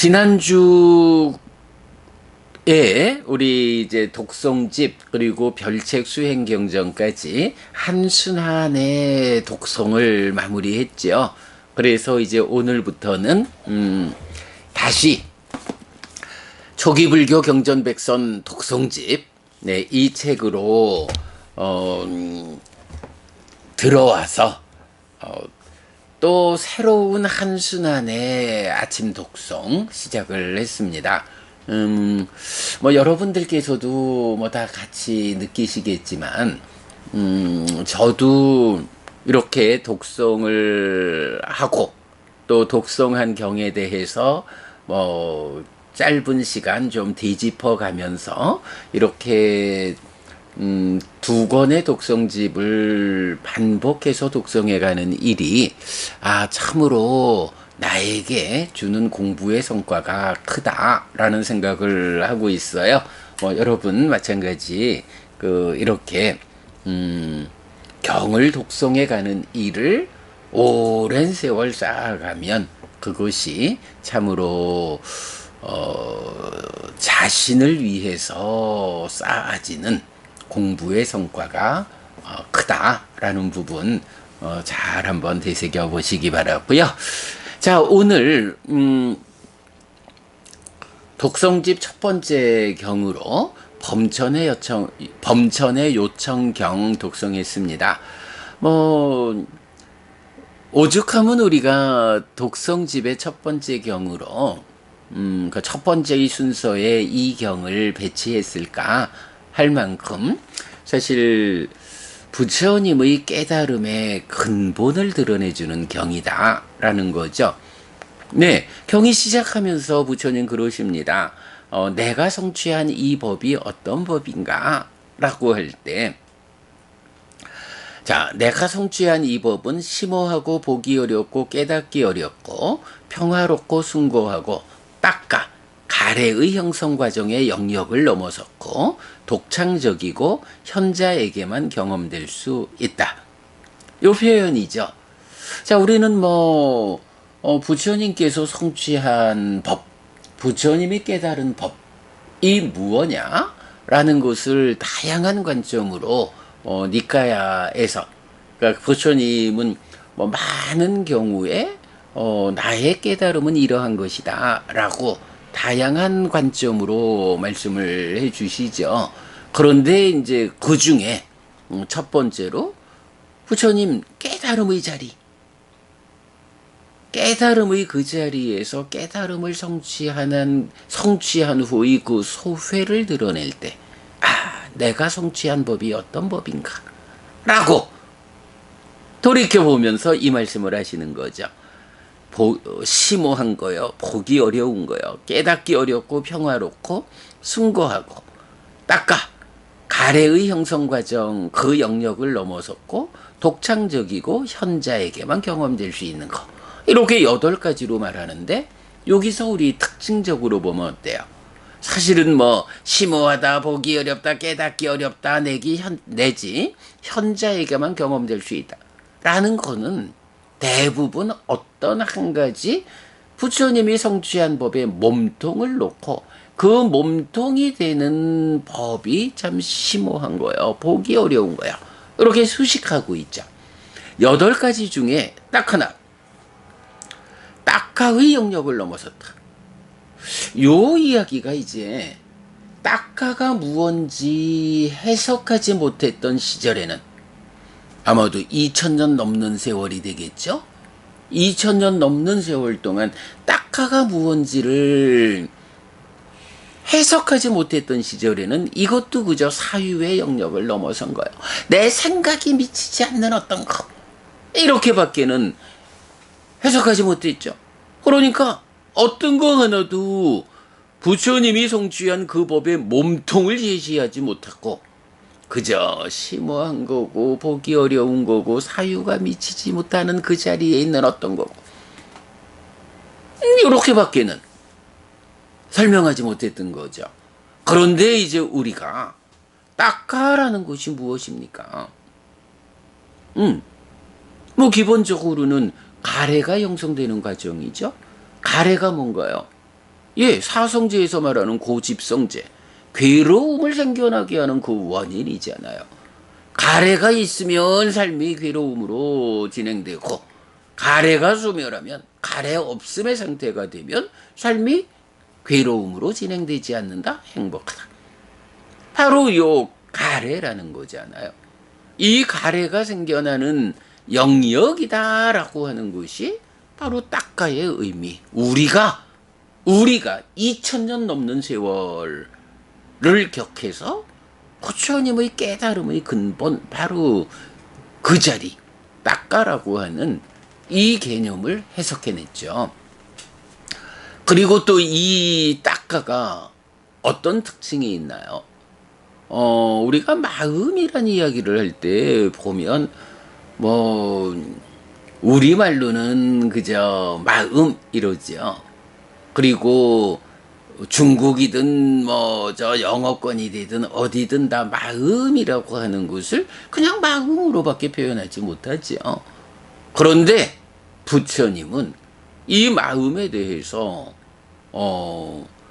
지난주에 우리 이제 독송집 그리고 별책 수행 경전까지 한순환의 독송을 마무리했죠. 그래서 이제 오늘부터는 다시 초기 불교 경전백선 독송집, 네, 이 책으로 들어와서 또 새로운 한순환의 아침 독송 시작을 했습니다. 뭐 여러분들께서도 뭐 다 같이 느끼시겠지만, 저도 이렇게 독송을 하고 또 독송한 경에 대해서 뭐 짧은 시간 좀 되짚어 가면서 이렇게 두 권의 독송집을 반복해서 독송해가는 일이 참으로 나에게 주는 공부의 성과가 크다라는 생각을 하고 있어요. 여러분 마찬가지 이렇게 경을 독송해가는 일을 오랜 세월 쌓아가면 그것이 참으로 자신을 위해서 쌓아지는 공부의 성과가 크다라는 부분 잘 한번 되새겨 보시기 바라고요. 자, 오늘 독송집 첫 번째 경으로 범천의 요청경 독송했습니다. 오죽하면 우리가 독송집의 첫 번째 경으로 그 첫 번째 순서에 이 경을 배치했을까 할 만큼 사실 부처님의 깨달음의 근본을 드러내주는 경이다라는 거죠. 네, 경이 시작하면서 부처님 그러십니다. 내가 성취한 이 법이 어떤 법인가? 라고 할 때, 자, 내가 성취한 이 법은 심오하고 보기 어렵고 깨닫기 어렵고 평화롭고 숭고하고 딱가 가래의 형성 과정의 영역을 넘어섰고 독창적이고 현자에게만 경험될 수 있다. 요 표현이죠. 자, 우리는 부처님께서 성취한 법, 부처님이 깨달은 법이 무엇냐? 라는 것을 다양한 관점으로 니카야에서, 그러니까 부처님은 많은 경우에 나의 깨달음은 이러한 것이다 라고 다양한 관점으로 말씀을 해 주시죠. 그런데 이제 그 중에 첫 번째로 부처님 깨달음의 자리, 깨달음의 그 자리에서 깨달음을 성취한 후의 그 소회를 드러낼 때, 내가 성취한 법이 어떤 법인가? 라고 돌이켜보면서 이 말씀을 하시는 거죠. 심오한 거요, 보기 어려운 거요, 깨닫기 어렵고 평화롭고 숭고하고 딱가 가래의 형성 과정 그 영역을 넘어섰고 독창적이고 현자에게만 경험될 수 있는 거, 이렇게 8가지로 말하는데 여기서 우리 특징적으로 보면 어때요? 사실은 심오하다, 보기 어렵다, 깨닫기 어렵다, 내지 현자에게만 경험될 수 있다 라는 거는 대부분 어떤 한 가지 부처님이 성취한 법의 몸통을 놓고 그 몸통이 되는 법이 참 심오한 거예요. 보기 어려운 거예요. 이렇게 수식하고 있죠. 8가지 중에 딱 하나, 딱가의 영역을 넘어섰다. 요 이야기가 이제 딱가가 무언지 해석하지 못했던 시절에는 아마도 2000년 넘는 세월이 되겠죠? 2000년 넘는 세월 동안 딱가가 무언지를 해석하지 못했던 시절에는 이것도 그저 사유의 영역을 넘어선 거예요. 내 생각이 미치지 않는 어떤 것, 이렇게밖에는 해석하지 못했죠. 그러니까 어떤 거 하나도 부처님이 성취한 그 법의 몸통을 제시하지 못하고 그저 심오한 거고 보기 어려운 거고 사유가 미치지 못하는 그 자리에 있는 어떤 거고, 이렇게밖에는 설명하지 못했던 거죠. 그런데 이제 우리가 딱가라는 것이 무엇입니까? 기본적으로는 가래가 형성되는 과정이죠. 가래가 뭔가요? 예, 사성제에서 말하는 고집성제, 괴로움을 생겨나게 하는 그 원인이잖아요. 가래가 있으면 삶이 괴로움으로 진행되고, 가래가 소멸하면, 가래 없음의 상태가 되면 삶이 괴로움으로 진행되지 않는다, 행복하다. 바로 요 가래라는 거잖아요. 이 가래가 생겨나는 영역이다라고 하는 것이 바로 딱가의 의미. 우리가 2000년 넘는 세월을 격해서 부처님의 깨달음의 근본, 바로 그 자리, 딱가라고 하는 이 개념을 해석해냈죠. 그리고 또 이 딱가가 어떤 특징이 있나요? 우리가 마음이란 이야기를 할 때 보면, 우리말로는 그저 마음 이러죠. 그리고 중국이든 영어권이 되든 어디든 다 마음이라고 하는 것을 그냥 마음으로밖에 표현하지 못하죠. 그런데 부처님은 이 마음에 대해서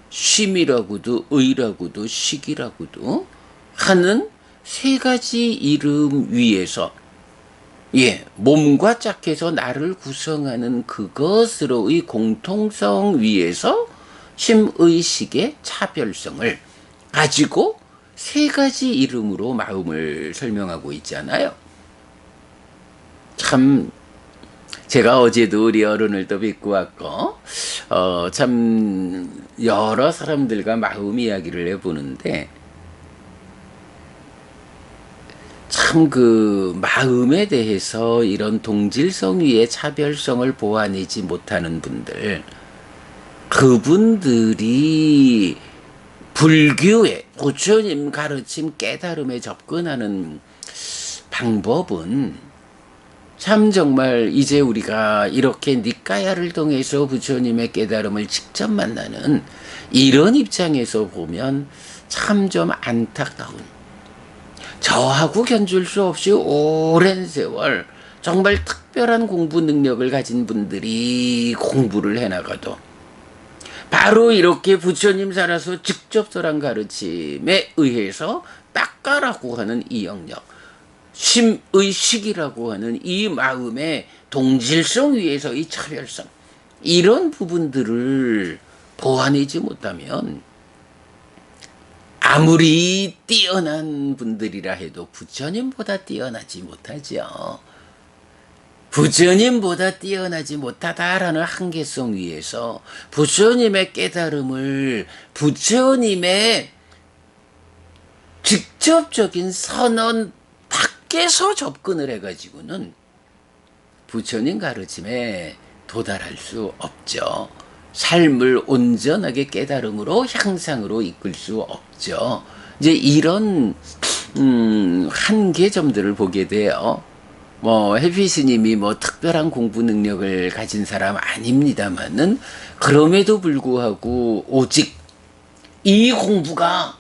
쉼이라고도 의라고도 식이라고도 하는 세 가지 이름 위에서, 예, 몸과 짝해서 나를 구성하는 그것으로의 공통성 위에서 심의식의 차별성을 가지고 세 가지 이름으로 마음을 설명하고 있잖아요. 참, 제가 어제도 우리 어른을 또 뵙고 왔고, 참, 여러 사람들과 마음 이야기를 해보는데, 참 그 마음에 대해서 이런 동질성 위의 차별성을 보완하지 못하는 분들, 그분들이 불교의 부처님 가르침 깨달음에 접근하는 방법은 참 정말 이제 우리가 이렇게 니까야를 통해서 부처님의 깨달음을 직접 만나는 이런 입장에서 보면 참 좀 안타까운, 저하고 견줄 수 없이 오랜 세월 정말 특별한 공부 능력을 가진 분들이 공부를 해나가도 바로 이렇게 부처님 살아서 직접 설한 가르침에 의해서 딱가라고 하는 이 영역, 심의식이라고 하는 이 마음의 동질성 위에서의 차별성, 이런 부분들을 보완하지 못하면 아무리 뛰어난 분들이라 해도 부처님보다 뛰어나지 못하죠. 부처님보다 뛰어나지 못하다라는 한계성 위에서 부처님의 깨달음을 부처님의 직접적인 선언 밖에서 접근을 해가지고는 부처님 가르침에 도달할 수 없죠. 삶을 온전하게 깨달음으로 향상으로 이끌 수 없죠. 이제 이런 한계점들을 보게 돼요. 해피스님이 특별한 공부 능력을 가진 사람 아닙니다만은, 그럼에도 불구하고 오직 이 공부가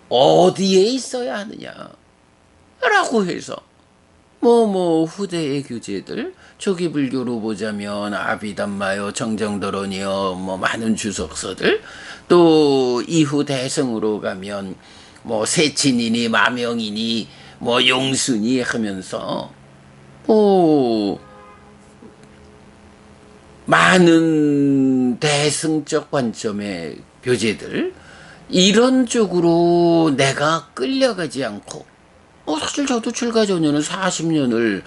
어디에 있어야 하느냐라고 해서 후대의 교재들, 초기 불교로 보자면 아비담마요, 정정도론이요, 많은 주석서들, 또 이후 대승으로 가면 세친이니 마명이니 용순이 하면서 많은 대승적 관점의 교재들, 이런 쪽으로 내가 끌려가지 않고, 사실 저도 출가 전에는 40년을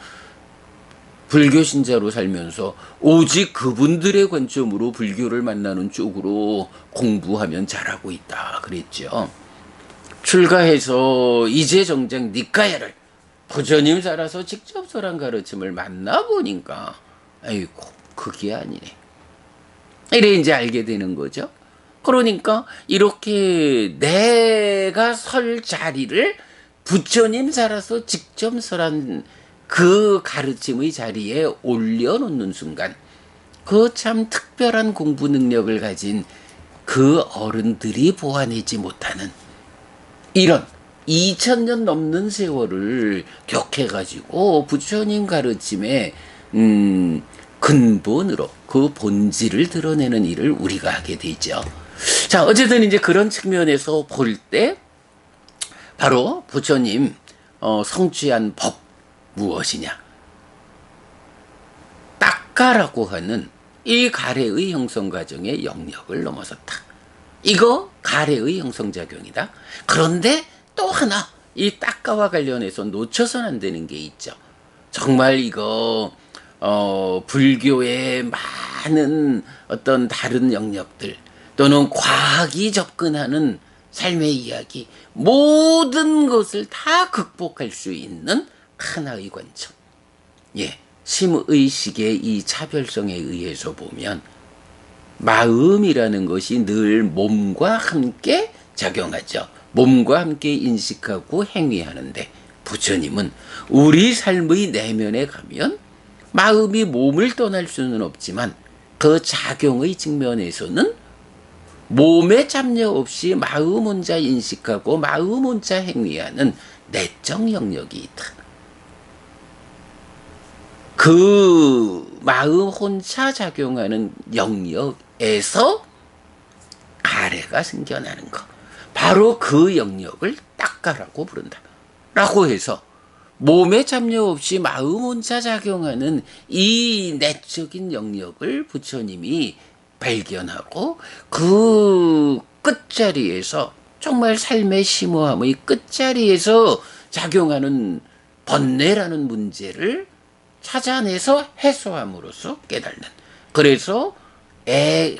불교 신자로 살면서 오직 그분들의 관점으로 불교를 만나는 쪽으로 공부하면 잘하고 있다 그랬죠. 출가해서 이제 정작 니까야를 부처님 살아서 직접 설한 가르침을 만나보니까 아이고 그게 아니네, 이래 이제 알게 되는 거죠. 그러니까 이렇게 내가 설 자리를 부처님 살아서 직접 설한 그 가르침의 자리에 올려놓는 순간, 그 참 특별한 공부 능력을 가진 그 어른들이 보완하지 못하는 이런 2000년 넘는 세월을 격해가지고 부처님 가르침의 근본으로 그 본질을 드러내는 일을 우리가 하게 되죠. 자, 어쨌든 이제 그런 측면에서 볼 때 바로 부처님 성취한 법 무엇이냐? 딱가라고 하는 이 가래의 형성 과정의 영역을 넘어섰다. 이거 가래의 형성작용이다. 그런데 또 하나 이 딱가와 관련해서 놓쳐서는 안 되는 게 있죠. 정말 이거 불교의 많은 어떤 다른 영역들 또는 과학이 접근하는 삶의 이야기 모든 것을 다 극복할 수 있는 하나의 관점. 예, 심의식의 이 차별성에 의해서 보면 마음이라는 것이 늘 몸과 함께 작용하죠. 몸과 함께 인식하고 행위하는데 부처님은 우리 삶의 내면에 가면 마음이 몸을 떠날 수는 없지만 그 작용의 측면에서는 몸에 참여 없이 마음 혼자 인식하고 마음 혼자 행위하는 내적 영역이 있다. 그 마음 혼자 작용하는 영역에서 가래가 생겨나는 것. 바로 그 영역을 딱가라고 부른다. 라고 해서 몸에 참여 없이 마음 혼자 작용하는 이 내적인 영역을 부처님이 발견하고 그 끝자리에서 정말 삶의 심오함의 끝자리에서 작용하는 번뇌라는 문제를 찾아내서 해소함으로써 깨닫는. 그래서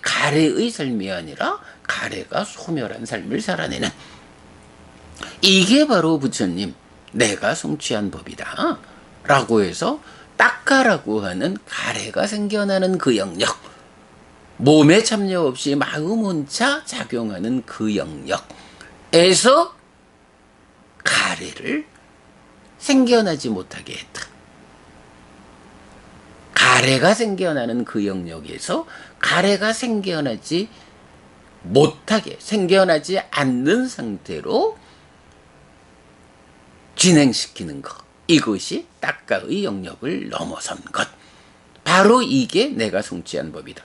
가래의 삶이 아니라 가래가 소멸한 삶을 살아내는. 이게 바로 부처님 내가 성취한 법이다 라고 해서 딱가라고 하는 가래가 생겨나는 그 영역, 몸에 참여 없이 마음 혼자 작용하는 그 영역에서 가래를 생겨나지 못하게 했다. 가래가 생겨나는 그 영역에서 가래가 생겨나지 못하게, 생겨나지 않는 상태로 진행시키는 것. 이것이 딱가의 영역을 넘어선 것. 바로 이게 내가 성취한 법이다.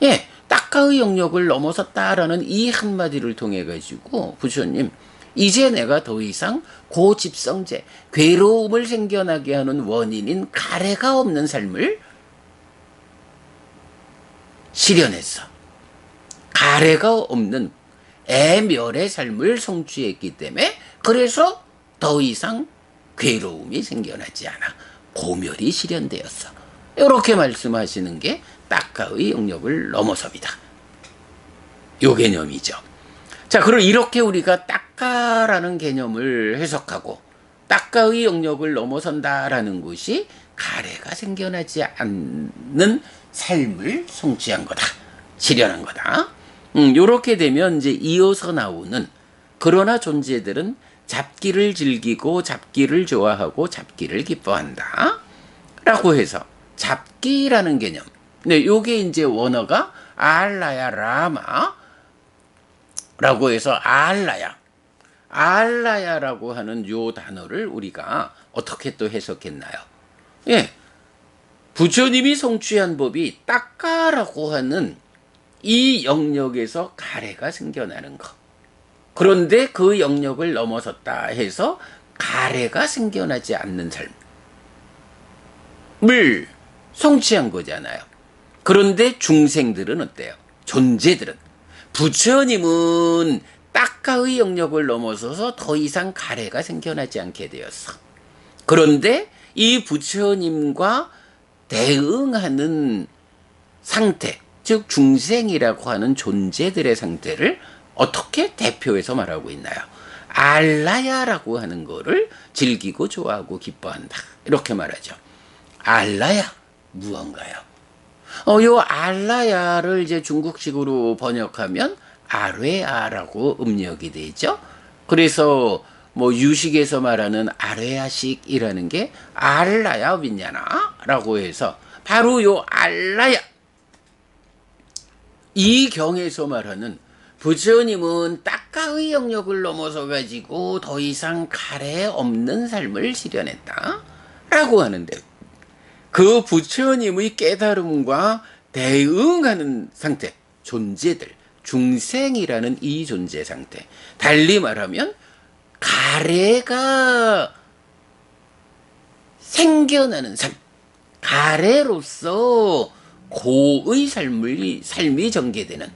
예, 딱가의 영역을 넘어섰다라는 이 한마디를 통해 가지고 부처님 이제 내가 더 이상 고집성제, 괴로움을 생겨나게 하는 원인인 가래가 없는 삶을 실현했어. 가래가 없는 애멸의 삶을 성취했기 때문에 그래서 더 이상 괴로움이 생겨나지 않아. 고멸이 실현되었어. 이렇게 말씀하시는 게 딱가의 영역을 넘어섭니다. 요 개념이죠. 자, 그럼 이렇게 우리가 딱가라는 개념을 해석하고 딱가의 영역을 넘어선다라는 것이 가래가 생겨나지 않는 삶을 성취한 거다. 실현한 거다. 요렇게 되면 이제 이어서 나오는 그러나 존재들은 잡기를 즐기고 잡기를 좋아하고 잡기를 기뻐한다. 라고 해서 잡기라는 개념. 네, 요게 이제 원어가 알라야 라마 라고 해서 알라야라고 하는 요 단어를 우리가 어떻게 또 해석했나요? 예. 부처님이 성취한 법이 딱가라고 하는 이 영역에서 가래가 생겨나는 것. 그런데 그 영역을 넘어섰다 해서 가래가 생겨나지 않는 삶을 성취한 거잖아요. 그런데 중생들은 어때요? 존재들은. 부처님은 딱가의 영역을 넘어서서 더 이상 가래가 생겨나지 않게 되었어. 그런데 이 부처님과 대응하는 상태, 즉 중생이라고 하는 존재들의 상태를 어떻게 대표해서 말하고 있나요? 알라야라고 하는 거를 즐기고 좋아하고 기뻐한다. 이렇게 말하죠. 알라야 무언가요? 요 알라야를 이제 중국식으로 번역하면 아뢰아라고 음력이 되죠. 그래서 뭐 유식에서 말하는 아뢰아식이라는 게 알라야 빈냐나라고 해서 바로 요 알라야, 이 경에서 말하는 부처님은 딱가의 영역을 넘어서 가지고 더 이상 가래 없는 삶을 실현했다 라고 하는데, 그 부처님의 깨달음과 대응하는 상태, 존재들, 중생이라는 이 존재 상태. 달리 말하면 가래가 생겨나는 삶, 가래로서 고의 삶이 전개되는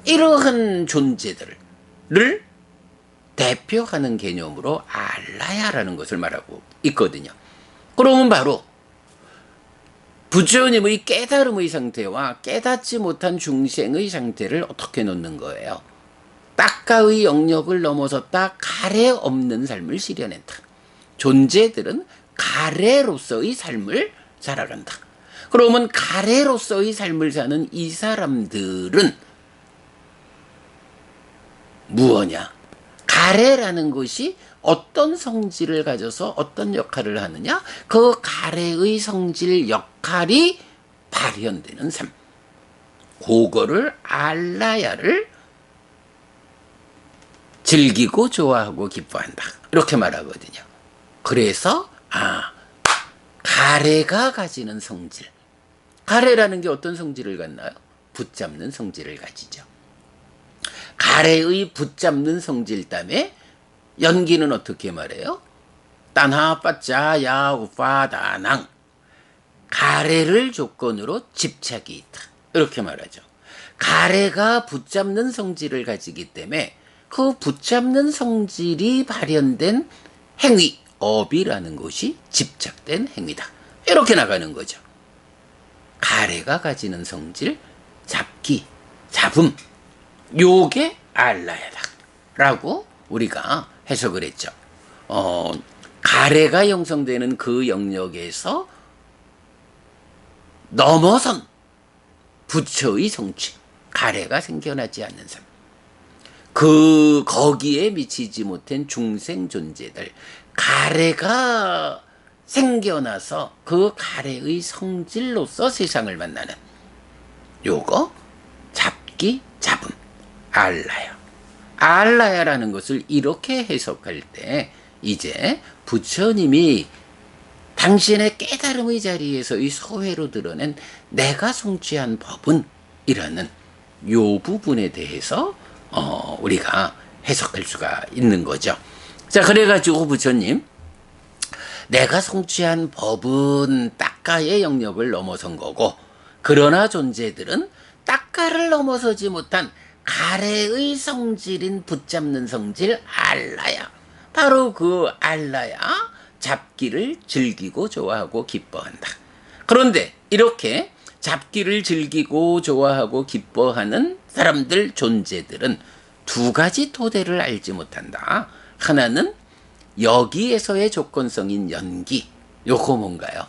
이러한 존재들을 대표하는 개념으로 알라야라는 것을 말하고 있거든요. 그러면 바로 부처님의 깨달음의 상태와 깨닫지 못한 중생의 상태를 어떻게 놓는 거예요? 딱가의 영역을 넘어섰다 가래 없는 삶을 실현했다. 존재들은 가래로서의 삶을 살아간다. 그러면 가래로서의 삶을 사는 이 사람들은 무엇이냐? 가래라는 것이 어떤 성질을 가져서 어떤 역할을 하느냐? 그 가래의 성질 역할이 발현되는 삶. 그거를 알라야를 즐기고 좋아하고 기뻐한다. 이렇게 말하거든요. 그래서 가래가 가지는 성질. 가래라는 게 어떤 성질을 갖나요? 붙잡는 성질을 가지죠. 가래의 붙잡는 성질 때문에 연기는 어떻게 말해요? 따나 빠짜 야우 파다낭. 가래를 조건으로 집착이 있다. 이렇게 말하죠. 가래가 붙잡는 성질을 가지기 때문에 그 붙잡는 성질이 발현된 행위, 업이라는 것이 집착된 행위다. 이렇게 나가는 거죠. 가래가 가지는 성질, 잡기, 잡음, 요게 알라야다 라고 우리가 해석을 했죠. 가래가 형성되는 그 영역에서 넘어선 부처의 성취, 가래가 생겨나지 않는 삶, 거기에 미치지 못한 중생 존재들, 가래가 생겨나서 그 가래의 성질로서 세상을 만나는 요거 잡기, 잡음, 알라야. 알라야라는 것을 이렇게 해석할 때 이제 부처님이 당신의 깨달음의 자리에서의 소회로 드러낸 내가 성취한 법은 이라는 요 부분에 대해서 우리가 해석할 수가 있는 거죠. 자, 그래가지고 부처님, 내가 성취한 법은 딱가의 영역을 넘어선 거고, 그러나 존재들은 딱가를 넘어서지 못한 가래의 성질인 붙잡는 성질 알라야. 바로 그 알라야 잡기를 즐기고 좋아하고 기뻐한다. 그런데 이렇게 잡기를 즐기고 좋아하고 기뻐하는 사람들, 존재들은 두 가지 토대를 알지 못한다. 하나는 여기에서의 조건성인 연기. 요거 뭔가요?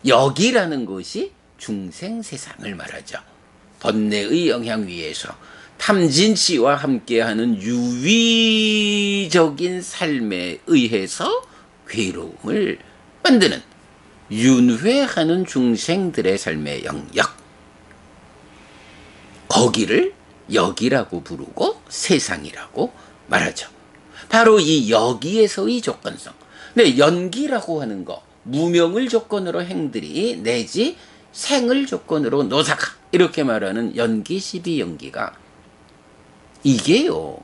여기라는 것이 중생 세상을 말하죠. 번뇌의 영향 위에서 탐진치와 함께하는 유위적인 삶에 의해서 괴로움을 만드는 윤회하는 중생들의 삶의 영역, 거기를 여기라고 부르고 세상이라고 말하죠. 바로 이 여기에서의 조건성. 네, 연기라고 하는 거, 무명을 조건으로 행들이 내지 생을 조건으로 노사가 이렇게 말하는 연기 12연기가 이게요,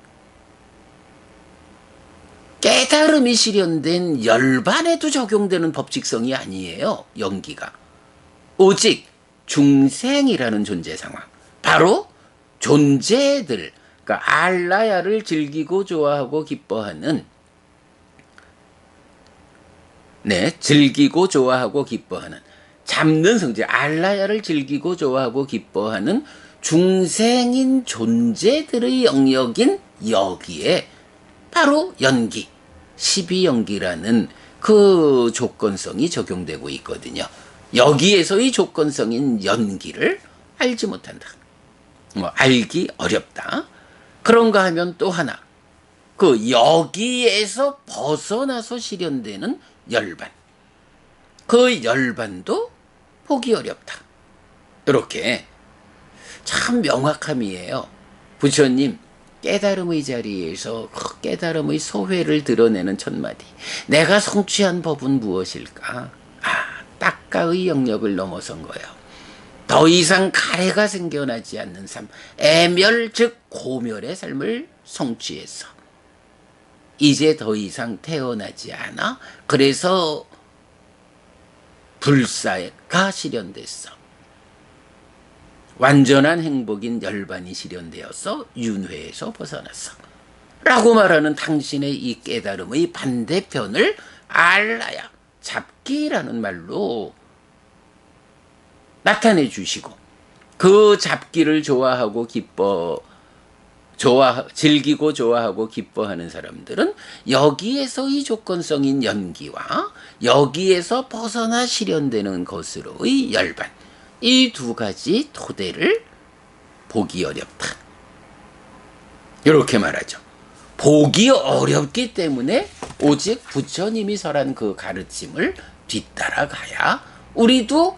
깨달음이 실현된 열반에도 적용되는 법칙성이 아니에요. 연기가 오직 중생이라는 존재 상황, 바로 존재들, 그러니까 알라야를 즐기고 좋아하고 기뻐하는, 즐기고 좋아하고 기뻐하는 잡는 성질, 알라야를 즐기고 좋아하고 기뻐하는 중생인 존재들의 영역인 여기에 바로 연기, 12연기라는 그 조건성이 적용되고 있거든요. 여기에서의 조건성인 연기를 알지 못한다. 알기 어렵다. 그런가 하면 또 하나, 그 여기에서 벗어나서 실현되는 열반, 그 열반도 보기 어렵다. 이렇게 참 명확함이에요. 부처님 깨달음의 자리에서 그 깨달음의 소회를 드러내는 첫마디, 내가 성취한 법은 무엇일까? 딱가의 영역을 넘어선 거예요. 더 이상 가래가 생겨나지 않는 삶, 애멸 즉 고멸의 삶을 성취했어. 이제 더 이상 태어나지 않아. 그래서 불사가 실현됐어. 완전한 행복인 열반이 실현되어서 윤회에서 벗어났어. 라고 말하는 당신의 이 깨달음의 반대편을 알라야, 잡기라는 말로 나타내 주시고, 그 잡기를 좋아하고 즐기고 좋아하고 기뻐하는 사람들은 여기에서의 조건성인 연기와 여기에서 벗어나 실현되는 것으로의 열반, 이 두 가지 토대를 보기 어렵다. 이렇게 말하죠. 보기 어렵기 때문에 오직 부처님이 설한 그 가르침을 뒤따라가야 우리도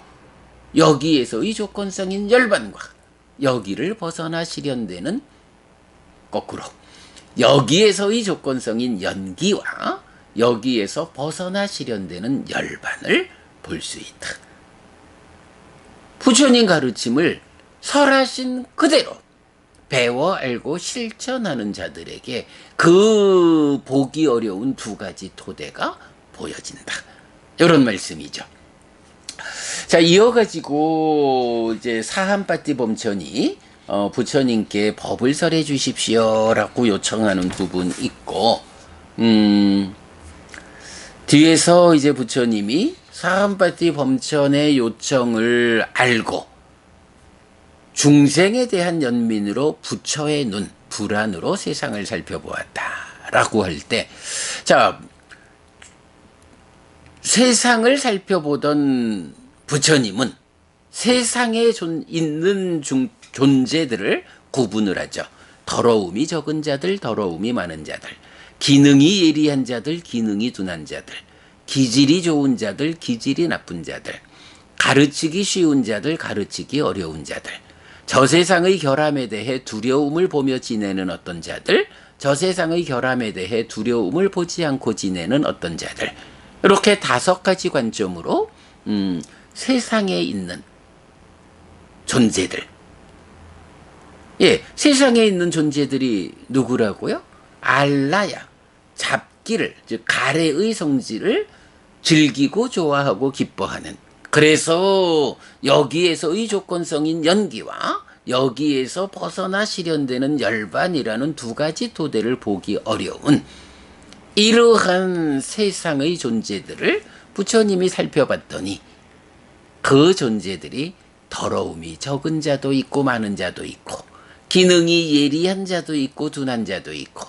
여기에서의 조건성인 열반과 여기를 벗어나 실현되는, 거꾸로 여기에서의 조건성인 연기와 여기에서 벗어나 실현되는 열반을 볼 수 있다. 부처님 가르침을 설하신 그대로 배워 알고 실천하는 자들에게 그 보기 어려운 두 가지 토대가 보여진다. 이런 말씀이죠. 자, 이어가지고 이제 사한파티 범천이 부처님께 법을 설해 주십시오라고 요청하는 부분 있고, 뒤에서 이제 부처님이 사한파티 범천의 요청을 알고 중생에 대한 연민으로 부처의 눈, 불안으로 세상을 살펴보았다라고 할 때, 자, 세상을 살펴보던 부처님은 세상에 있는 존재들을 구분을 하죠. 더러움이 적은 자들, 더러움이 많은 자들, 기능이 예리한 자들, 기능이 둔한 자들, 기질이 좋은 자들, 기질이 나쁜 자들, 가르치기 쉬운 자들, 가르치기 어려운 자들, 저 세상의 결함에 대해 두려움을 보며 지내는 어떤 자들, 저 세상의 결함에 대해 두려움을 보지 않고 지내는 어떤 자들, 이렇게 5가지 관점으로 세상에 있는 존재들, 세상에 있는 존재들이 누구라고요? 알라야, 잡기를, 즉 가래의 성질을 즐기고 좋아하고 기뻐하는, 그래서 여기에서의 조건성인 연기와 여기에서 벗어나 실현되는 열반이라는 두 가지 토대를 보기 어려운 이러한 세상의 존재들을 부처님이 살펴봤더니 그 존재들이 더러움이 적은 자도 있고 많은 자도 있고, 기능이 예리한 자도 있고 둔한 자도 있고,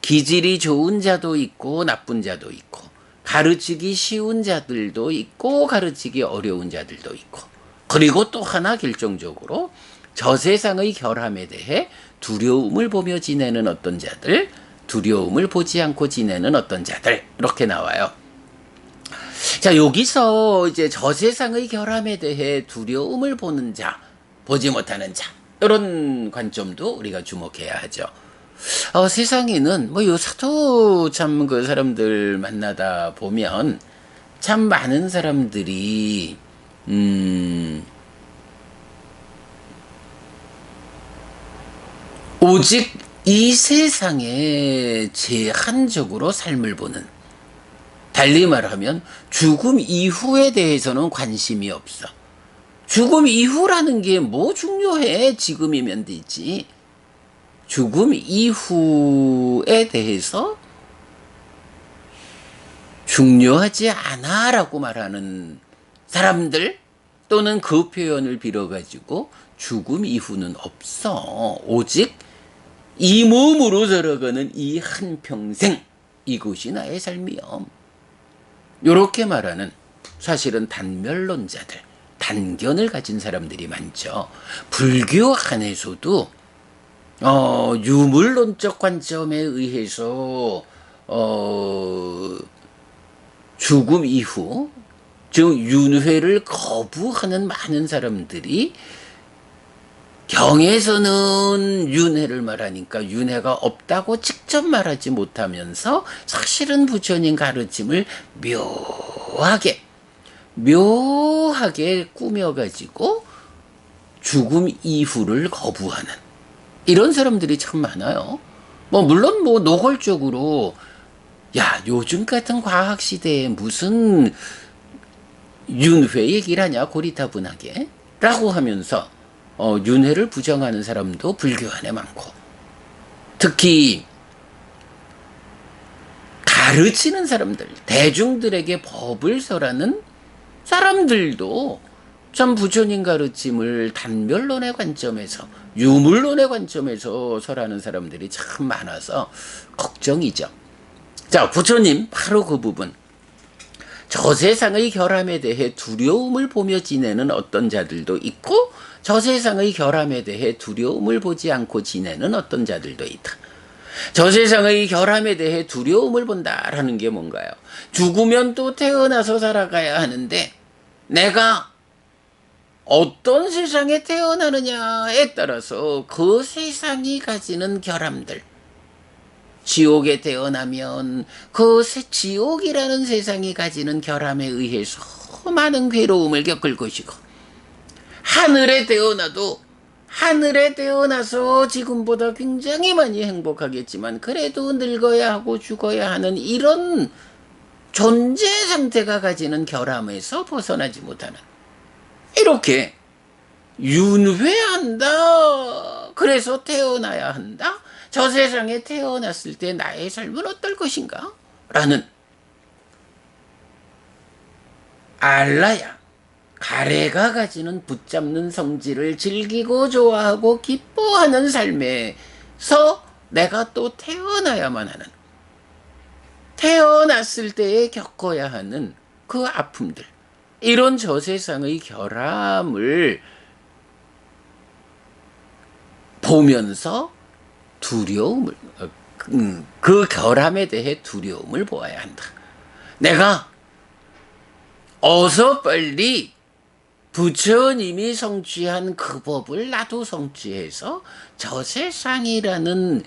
기질이 좋은 자도 있고 나쁜 자도 있고, 가르치기 쉬운 자들도 있고 가르치기 어려운 자들도 있고, 그리고 또 하나 결정적으로 저 세상의 결함에 대해 두려움을 보며 지내는 어떤 자들, 두려움을 보지 않고 지내는 어떤 자들, 이렇게 나와요. 자, 여기서 이제 저 세상의 결함에 대해 두려움을 보는 자, 보지 못하는 자, 이런 관점도 우리가 주목해야 하죠. 세상에는 뭐 요사도 참 그 사람들 만나다 보면 참 많은 사람들이 오직 이 세상에 제한적으로 삶을 보는, 달리 말하면 죽음 이후에 대해서는 관심이 없어. 죽음 이후라는 게 뭐 중요해? 지금이면 되지. 죽음 이후에 대해서 중요하지 않아 라고 말하는 사람들, 또는 그 표현을 빌어가지고 죽음 이후는 없어. 오직 이 몸으로 살아가는 이 한평생, 이것이 나의 삶이요. 이렇게 말하는, 사실은 단멸론자들, 단견을 가진 사람들이 많죠. 불교 안에서도 유물론적 관점에 의해서 죽음 이후, 즉 윤회를 거부하는 많은 사람들이 경에서는 윤회를 말하니까 윤회가 없다고 직접 말하지 못하면서 사실은 부처님 가르침을 묘하게 꾸며가지고 죽음 이후를 거부하는 이런 사람들이 참 많아요. 뭐 물론 뭐 노골적으로 야 요즘 같은 과학 시대에 무슨 윤회 얘기를 하냐 고리타분하게 라고 하면서 윤회를 부정하는 사람도 불교 안에 많고, 특히 가르치는 사람들, 대중들에게 법을 설하는 사람들도 참 부처님 가르침을 단멸론의 관점에서, 유물론의 관점에서 설하는 사람들이 참 많아서 걱정이죠. 자, 부처님 바로 그 부분, 저 세상의 결함에 대해 두려움을 보며 지내는 어떤 자들도 있고, 저 세상의 결함에 대해 두려움을 보지 않고 지내는 어떤 자들도 있다. 저 세상의 결함에 대해 두려움을 본다라는 게 뭔가요? 죽으면 또 태어나서 살아가야 하는데 내가 어떤 세상에 태어나느냐에 따라서 그 세상이 가지는 결함들, 지옥에 태어나면 그 지옥이라는 세상이 가지는 결함에 의해서 많은 괴로움을 겪을 것이고, 하늘에 태어나도 하늘에 태어나서 지금보다 굉장히 많이 행복하겠지만 그래도 늙어야 하고 죽어야 하는 이런 존재 상태가 가지는 결함에서 벗어나지 못하는, 이렇게 윤회한다, 그래서 태어나야 한다, 저 세상에 태어났을 때 나의 삶은 어떨 것인가? 라는 알라야 가래가 가지는 붙잡는 성질을 즐기고 좋아하고 기뻐하는 삶에서 내가 또 태어나야만 하는, 태어났을 때에 겪어야 하는 그 아픔들, 이런 저 세상의 결함을 보면서 두려움을, 그 결함에 대해 두려움을 보아야 한다. 내가 어서 빨리 부처님이 성취한 그 법을 나도 성취해서 저 세상이라는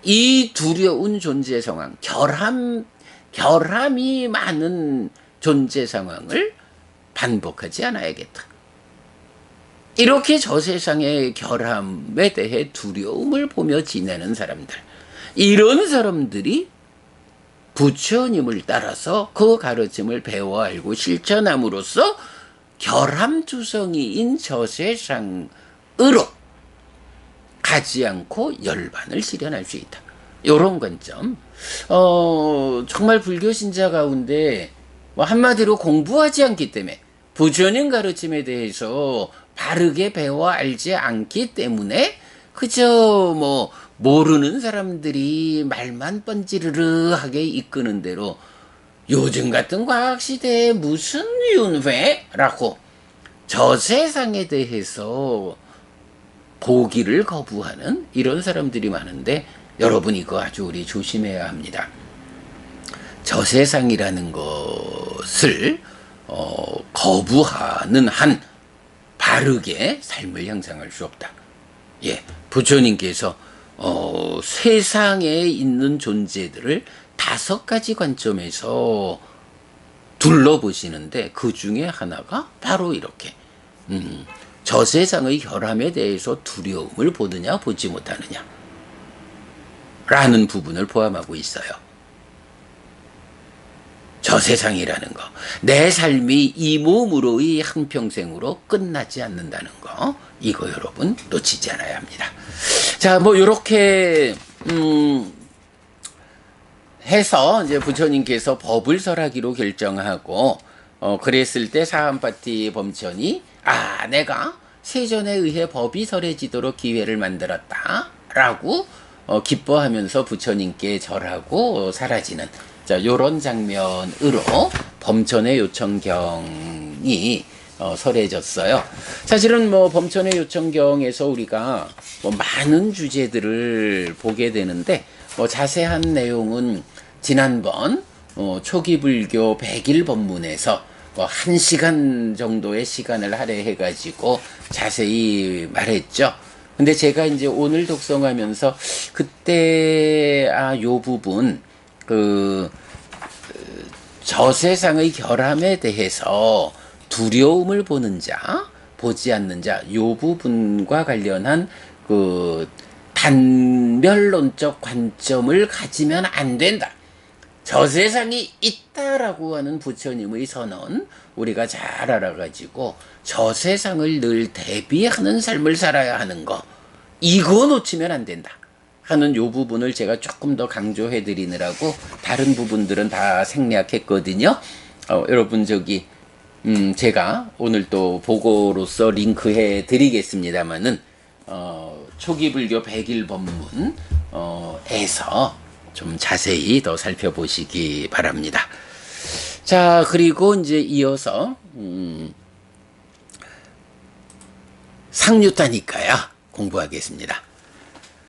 이 두려운 존재 상황, 결함이 많은 존재 상황을 반복하지 않아야겠다. 이렇게 저 세상의 결함에 대해 두려움을 보며 지내는 사람들, 이런 사람들이 부처님을 따라서 그 가르침을 배워 알고 실천함으로써 결함투성이인 저 세상으로 가지 않고 열반을 실현할 수 있다. 이런 관점. 정말 불교 신자 가운데 한마디로 공부하지 않기 때문에, 부처님 가르침에 대해서 바르게 배워 알지 않기 때문에 그저 모르는 사람들이 말만 뻔지르르하게 이끄는 대로 요즘 같은 과학시대에 무슨 윤회라고 저 세상에 대해서 보기를 거부하는 이런 사람들이 많은데, 여러분 이거 아주 우리 조심해야 합니다. 저 세상이라는 것을 거부하는 한 바르게 삶을 형성할 수 없다. 예, 부처님께서 세상에 있는 존재들을 5가지 관점에서 둘러보시는데 그 중에 하나가 바로 이렇게 저 세상의 결함에 대해서 두려움을 보느냐 보지 못하느냐 라는 부분을 포함하고 있어요. 저 세상이라는 거, 내 삶이 이 몸으로의 한평생으로 끝나지 않는다는 거, 이거 여러분 놓치지 않아야 합니다. 자, 요렇게 해서 이제 부처님께서 법을 설하기로 결정하고, 그랬을 때 사함파티 범천이 내가 세존에 의해 법이 설해지도록 기회를 만들었다 라고 기뻐하면서 부처님께 절하고 사라지는, 자, 요런 장면으로 범천의 요청경이 설해졌어요. 사실은 범천의 요청경에서 우리가 많은 주제들을 보게 되는데, 자세한 내용은 지난번 초기 불교 100일 법문에서 1시간 정도의 시간을 할애해 가지고 자세히 말했죠. 근데 제가 이제 오늘 독송하면서 그때 요 부분 저 세상의 결함에 대해서 두려움을 보는 자, 보지 않는 자, 요 부분과 관련한 그 단멸론적 관점을 가지면 안 된다. 저 세상이 있다라고 하는 부처님의 선언 우리가 잘 알아가지고 저 세상을 늘 대비하는 삶을 살아야 하는 거, 이거 놓치면 안 된다 하는 요 부분을 제가 조금 더 강조해 드리느라고 다른 부분들은 다 생략했거든요. 여러분 제가 오늘 또 보고로서 링크해 드리겠습니다만은 초기 불교 백일 법문 에서 좀 자세히 더 살펴보시기 바랍니다. 자, 그리고 이제 이어서 상류다니까야 공부하겠습니다.